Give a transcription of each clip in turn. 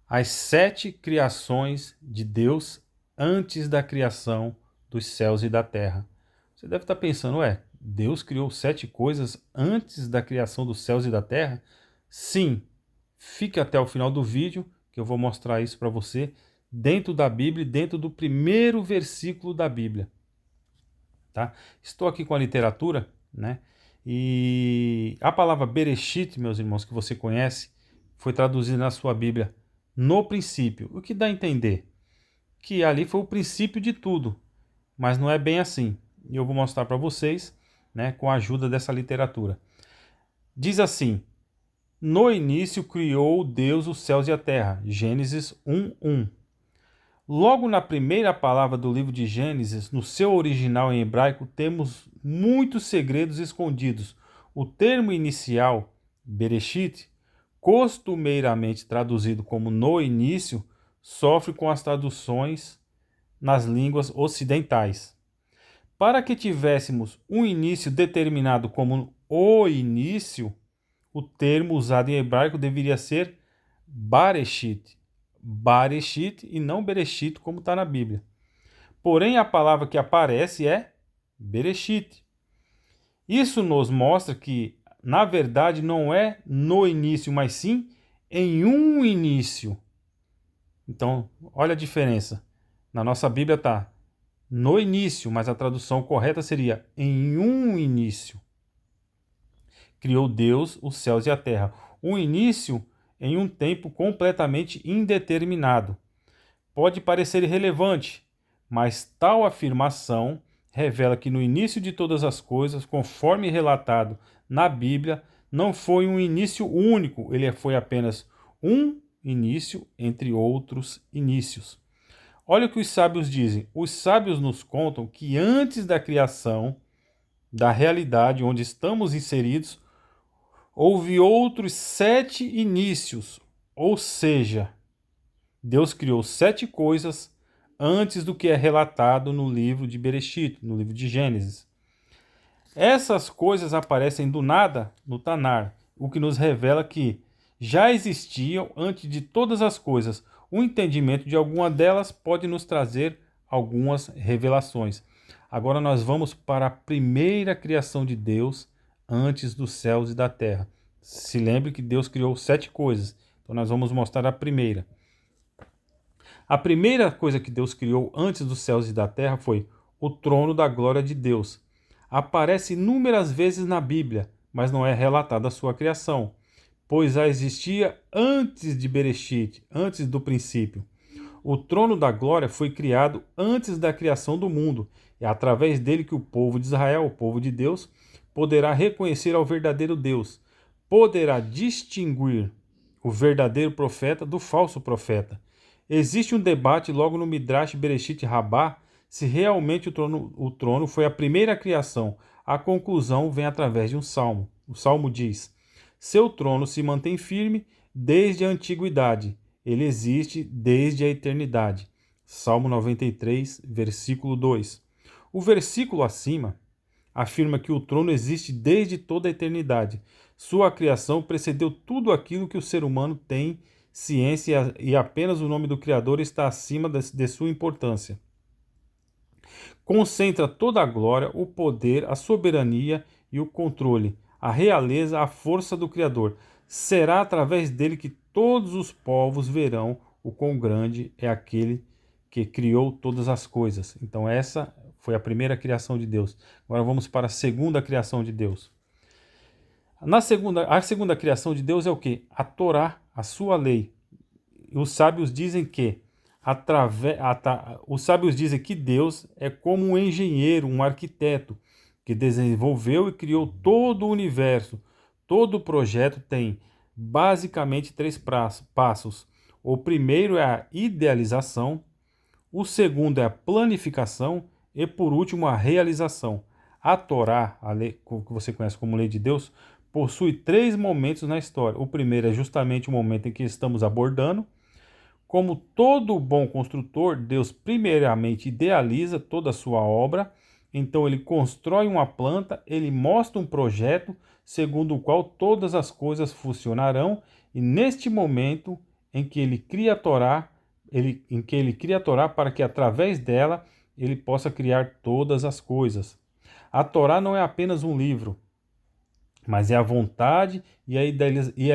as 7 criações de Deus antes da criação dos céus e da terra. Você deve estar pensando, Deus criou 7 coisas antes da criação dos céus e da terra? Sim, fique até o final do vídeo que eu vou mostrar isso para você dentro da Bíblia, dentro do primeiro versículo da Bíblia. Tá? Estou aqui com a literatura, né? E a palavra Bereshit, meus irmãos, que você conhece, foi traduzida na sua Bíblia no princípio. O que dá a entender? Que ali foi o princípio de tudo, mas não é bem assim. E eu vou mostrar para vocês, né, com a ajuda dessa literatura. Diz assim: no início criou Deus os céus e a terra. Gênesis 1:1. Logo na primeira palavra do livro de Gênesis, no seu original em hebraico, temos muitos segredos escondidos. O termo inicial, Bereshit, costumeiramente traduzido como no início, sofre com as traduções nas línguas ocidentais. Para que tivéssemos um início determinado como o início, o termo usado em hebraico deveria ser Bareshit. Bareshit e não Bereshit, como está na Bíblia. Porém, a palavra que aparece é Bereshit. Isso nos mostra que, na verdade, não é no início, mas sim em um início. Então, olha a diferença. Na nossa Bíblia está no início, mas a tradução correta seria em um início. Criou Deus os céus e a terra. Um início em um tempo completamente indeterminado. Pode parecer irrelevante, mas tal afirmação revela que no início de todas as coisas, conforme relatado na Bíblia, não foi um início único, ele foi apenas um início entre outros inícios. Olha o que os sábios dizem. Os sábios nos contam que antes da criação, da realidade onde estamos inseridos, houve outros 7 inícios, ou seja, Deus criou 7 coisas antes do que é relatado no livro de Bereshit, no livro de Gênesis. Essas coisas aparecem do nada no Tanar, o que nos revela que já existiam antes de todas as coisas. O entendimento de alguma delas pode nos trazer algumas revelações. Agora nós vamos para a primeira criação de Deus antes dos céus e da terra. Se lembre que Deus criou 7 coisas, então nós vamos mostrar a primeira. A primeira coisa que Deus criou antes dos céus e da terra foi o trono da glória de Deus. Aparece inúmeras vezes na Bíblia, mas não é relatada a sua criação, pois já existia antes de Bereshit, antes do princípio. O trono da glória foi criado antes da criação do mundo. É através dele que o povo de Israel, o povo de Deus, poderá reconhecer ao verdadeiro Deus, poderá distinguir o verdadeiro profeta do falso profeta. Existe um debate logo no Midrash Bereshit Rabbah se realmente o trono foi a primeira criação. A conclusão vem através de um salmo. O salmo diz: seu trono se mantém firme desde a antiguidade. Ele existe desde a eternidade. Salmo 93, versículo 2. O versículo acima afirma que o trono existe desde toda a eternidade. Sua criação precedeu tudo aquilo que o ser humano tem ciência e apenas o nome do Criador está acima de sua importância. Concentra toda a glória, o poder, a soberania e o controle, a realeza, a força do Criador. Será através dele que todos os povos verão o quão grande é aquele que criou todas as coisas. Então essa foi a primeira criação de Deus. Agora vamos para a segunda criação de Deus. A segunda criação de Deus é o quê? A Torá, a sua lei. Os sábios dizem que Deus é como um engenheiro, um arquiteto, que desenvolveu e criou todo o universo. Todo o projeto tem basicamente 3 passos. O primeiro é a idealização, o segundo é a planificação e, por último, a realização. A Torá, a lei que você conhece como lei de Deus, possui 3 momentos na história. O primeiro é justamente o momento em que estamos abordando. Como todo bom construtor, Deus primeiramente idealiza toda a sua obra, então ele constrói uma planta, ele mostra um projeto segundo o qual todas as coisas funcionarão, e neste momento em que ele cria a Torá, em que ele cria a Torá para que através dela ele possa criar todas as coisas. A Torá não é apenas um livro, mas é a vontade e a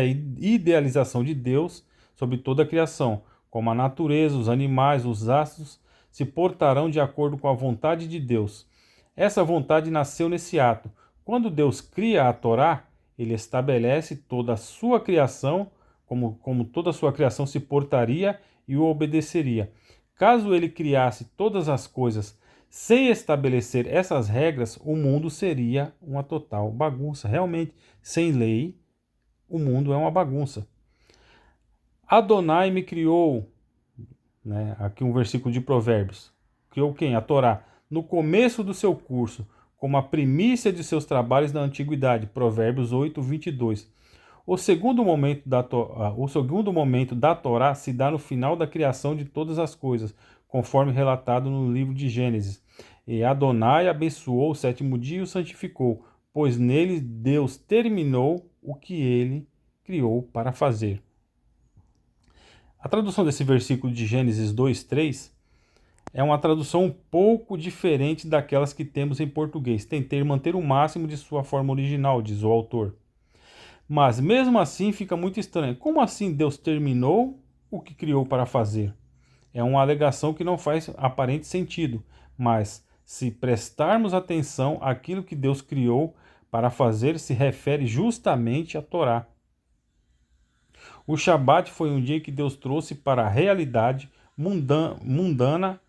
idealização de Deus sobre toda a criação, como a natureza, os animais, os astros, se portarão de acordo com a vontade de Deus. Essa vontade nasceu nesse ato. Quando Deus cria a Torá, ele estabelece toda a sua criação, como toda a sua criação se portaria e o obedeceria. Caso ele criasse todas as coisas sem estabelecer essas regras, o mundo seria uma total bagunça. Realmente, sem lei, o mundo é uma bagunça. Adonai me criou, né? Aqui um versículo de Provérbios. Criou quem? A Torá. No começo do seu curso, como a primícia de seus trabalhos na antiguidade. Provérbios 8, 22. O segundo momento da Torá se dá no final da criação de todas as coisas, conforme relatado no livro de Gênesis. E Adonai abençoou o sétimo dia e o santificou, pois nele Deus terminou o que ele criou para fazer. A tradução desse versículo de Gênesis 2:3 é uma tradução um pouco diferente daquelas que temos em português. Tentei manter o máximo de sua forma original, diz o autor. Mas mesmo assim fica muito estranho. Como assim Deus terminou o que criou para fazer? É uma alegação que não faz aparente sentido, mas se prestarmos atenção, aquilo que Deus criou para fazer se refere justamente à Torá. O Shabat foi um dia que Deus trouxe para a realidade mundana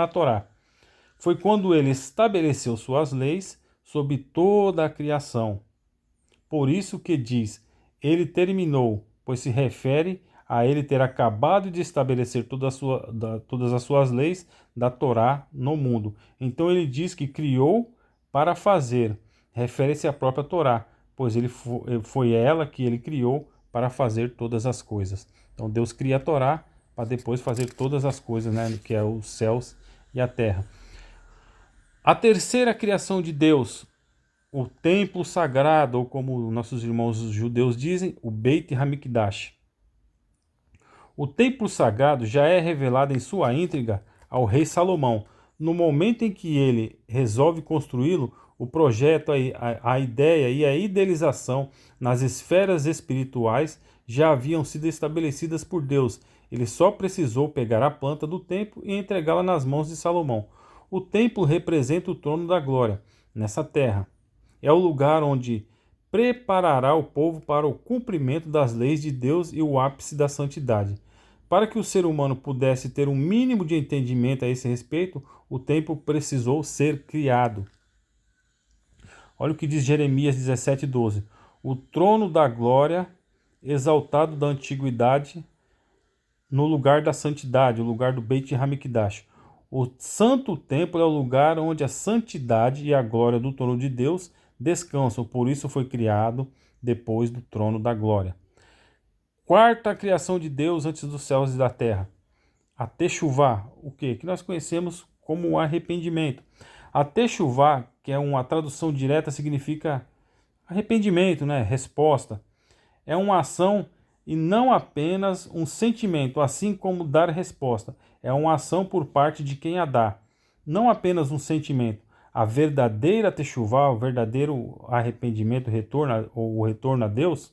a Torá. Foi quando ele estabeleceu suas leis sobre toda a criação. Por isso que diz, ele terminou, pois se refere a ele ter acabado de estabelecer todas as suas leis da Torá no mundo. Então ele diz que criou para fazer, refere-se à própria Torá, pois foi ela que ele criou para fazer todas as coisas. Então Deus cria a Torá para depois fazer todas as coisas, né, que é os céus e a terra. A terceira criação de Deus, o templo sagrado, ou como nossos irmãos judeus dizem, o Beit HaMikdash. O templo sagrado já é revelado em sua íntegra ao rei Salomão. No momento em que ele resolve construí-lo, o projeto, a ideia e a idealização nas esferas espirituais já haviam sido estabelecidas por Deus. Ele só precisou pegar a planta do templo e entregá-la nas mãos de Salomão. O templo representa o trono da glória nessa terra. É o lugar onde preparará o povo para o cumprimento das leis de Deus e o ápice da santidade. Para que o ser humano pudesse ter um mínimo de entendimento a esse respeito, o templo precisou ser criado. Olha o que diz Jeremias 17:12. O trono da glória, exaltado da antiguidade, no lugar da santidade, o lugar do Beit HaMikdash. O santo templo é o lugar onde a santidade e a glória do trono de Deus descansam, por isso foi criado depois do trono da glória. Quarta criação de Deus antes dos céus e da terra. A Techuvá, o quê? Que nós conhecemos como arrependimento. A Techuvá, que é uma tradução direta, significa arrependimento, né? Resposta. É uma ação e não apenas um sentimento, assim como dar resposta. É uma ação por parte de quem a dá, não apenas um sentimento. A verdadeira Techuvá, o verdadeiro arrependimento, o retorno a Deus,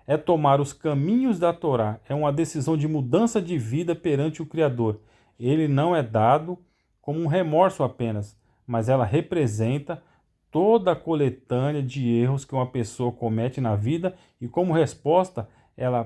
é tomar os caminhos da Torá. É uma decisão de mudança de vida perante o Criador. Ele não é dado como um remorso apenas, mas ela representa toda a coletânea de erros que uma pessoa comete na vida e, como resposta,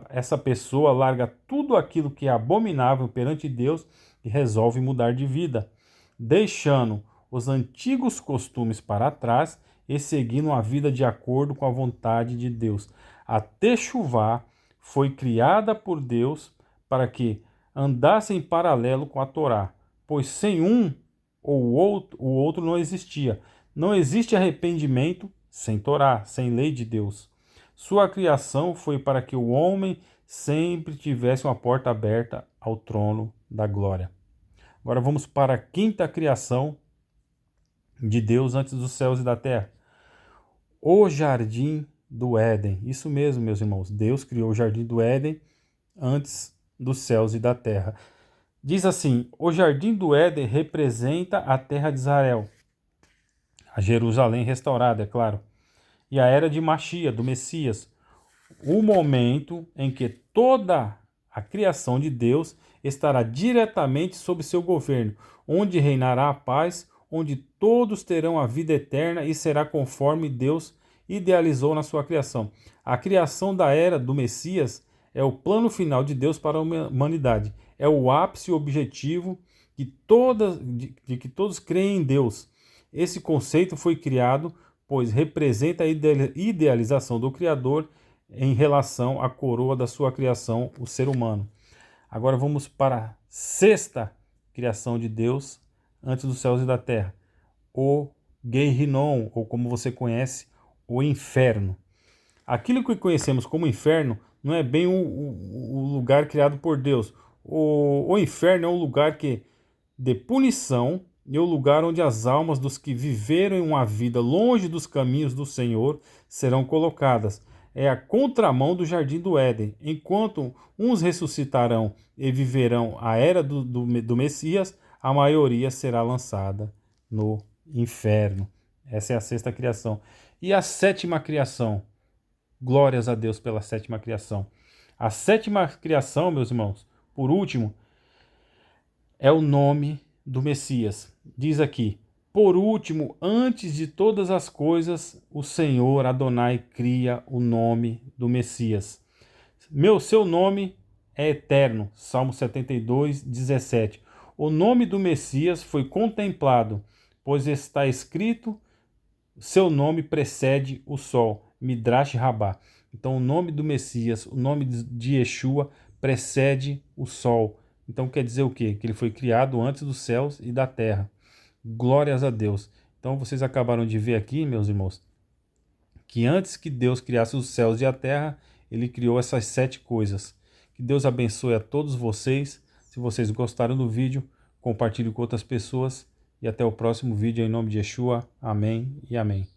essa pessoa larga tudo aquilo que é abominável perante Deus e resolve mudar de vida, deixando os antigos costumes para trás e seguindo a vida de acordo com a vontade de Deus. A Techuvá foi criada por Deus para que andasse em paralelo com a Torá, pois sem um ou o outro não existia. Não existe arrependimento sem Torá, sem lei de Deus. Sua criação foi para que o homem sempre tivesse uma porta aberta ao trono da glória. Agora vamos para a quinta criação de Deus antes dos céus e da terra. O jardim do Éden. Isso mesmo, meus irmãos. Deus criou o jardim do Éden antes dos céus e da terra. Diz assim: o jardim do Éden representa a terra de Israel, a Jerusalém restaurada, é claro, e a era de Machia, do Messias, o momento em que toda a criação de Deus estará diretamente sob seu governo, onde reinará a paz, onde todos terão a vida eterna e será conforme Deus idealizou na sua criação. A criação da era do Messias é o plano final de Deus para a humanidade. É o ápice objetivo de que todos creem em Deus. Esse conceito foi criado, pois representa a idealização do Criador em relação à coroa da sua criação, o ser humano. Agora vamos para a sexta criação de Deus antes dos céus e da terra, o Gehinnom, ou como você conhece, o inferno. Aquilo que conhecemos como inferno não é bem o lugar criado por Deus. O inferno é um lugar de punição e o lugar onde as almas dos que viveram uma vida longe dos caminhos do Senhor serão colocadas. É a contramão do jardim do Éden. Enquanto uns ressuscitarão e viverão a era do Messias, a maioria será lançada no inferno. Essa é a sexta criação. E a sétima criação? Glórias a Deus pela sétima criação. A sétima criação, meus irmãos, por último, é o nome do Messias. Diz aqui: por último, antes de todas as coisas, o Senhor Adonai cria o nome do Messias. Seu nome é eterno. Salmo 72, 17. O nome do Messias foi contemplado, pois está escrito: seu nome precede o sol. Midrash Rabbah. Então, o nome do Messias, o nome de Yeshua, precede o sol. Então, quer dizer o quê? Que ele foi criado antes dos céus e da terra. Glórias a Deus. Então, vocês acabaram de ver aqui, meus irmãos, que antes que Deus criasse os céus e a terra, ele criou essas 7 coisas. Que Deus abençoe a todos vocês. Se vocês gostaram do vídeo, compartilhe com outras pessoas. E até o próximo vídeo, em nome de Yeshua. Amém e amém.